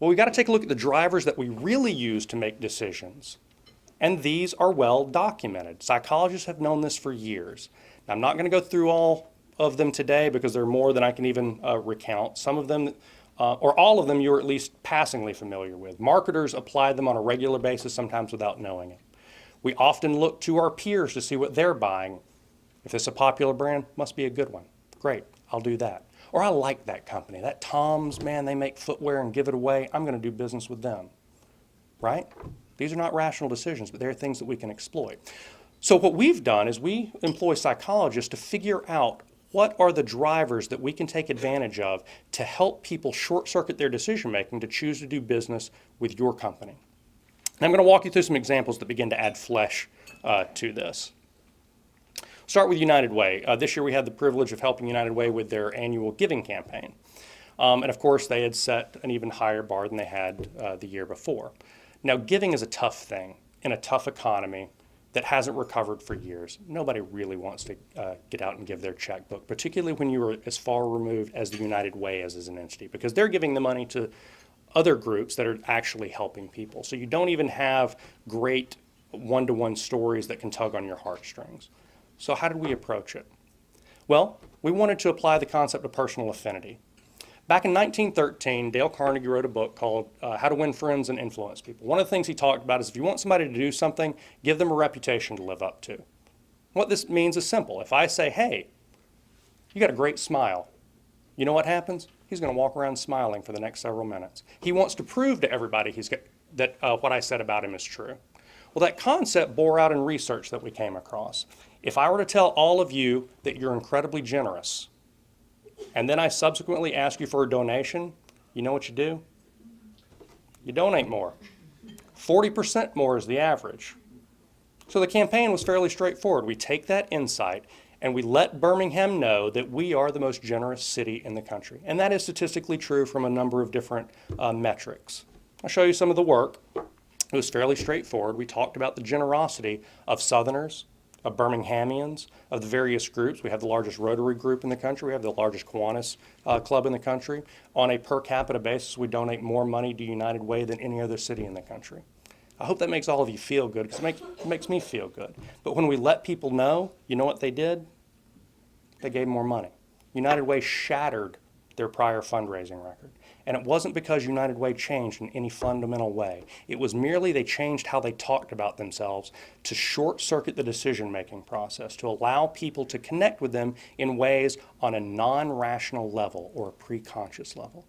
Well, we've got to take a look at the drivers that we really use to make decisions. And these are well documented. Psychologists have known this for years. Now, I'm not going to go through all of them today because there are more than I can even recount. Some of them, or all of them, you're at least passingly familiar with. Marketers apply them on a regular basis, sometimes without knowing it. We often look to our peers to see what they're buying. If it's a popular brand, must be a good one. Great, I'll do that. Or I like that company. That Tom's, man, they make footwear and give it away. I'm going to do business with them, right? These are not rational decisions, but they're things that we can exploit. So what we've done is we employ psychologists to figure out what are the drivers that we can take advantage of to help people short-circuit their decision-making to choose to do business with your company. And I'm going to walk you through some examples that begin to add flesh to this. Start with United Way. This year we had the privilege of helping United Way with their annual giving campaign. And of course they had set an even higher bar than they had the year before. Now giving is a tough thing in a tough economy that hasn't recovered for years. Nobody really wants to get out and give their checkbook, particularly when you are as far removed as the United Way is as an entity, because they're giving the money to other groups that are actually helping people. So you don't even have great one-to-one stories that can tug on your heartstrings. So how did we approach it? Well, we wanted to apply the concept of personal affinity. Back in 1913, Dale Carnegie wrote a book called How to Win Friends and Influence People. One of the things he talked about is if you want somebody to do something, give them a reputation to live up to. What this means is simple. If I say, hey, you got a great smile, you know what happens? He's going to walk around smiling for the next several minutes. He wants to prove to everybody that what I said about him is true. Well, that concept bore out in research that we came across. If I were to tell all of you that you're incredibly generous, and then I subsequently ask you for a donation, you know what you do? You donate more. 40% more is the average. So the campaign was fairly straightforward. We take that insight and we let Birmingham know that we are the most generous city in the country. And that is statistically true from a number of different metrics. I'll show you some of the work. It was fairly straightforward. We talked about the generosity of Southerners, of Birminghamians, of the various groups. We have the largest Rotary group in the country. We have the largest Kiwanis club in the country. On a per capita basis, we donate more money to United Way than any other city in the country. I hope that makes all of you feel good, because it makes me feel good. But when we let people know, you know what they did? They gave more money. United Way shattered their prior fundraising record. And it wasn't because United Way changed in any fundamental way. It was merely they changed how they talked about themselves to short-circuit the decision-making process, to allow people to connect with them in ways on a non-rational level or a pre-conscious level.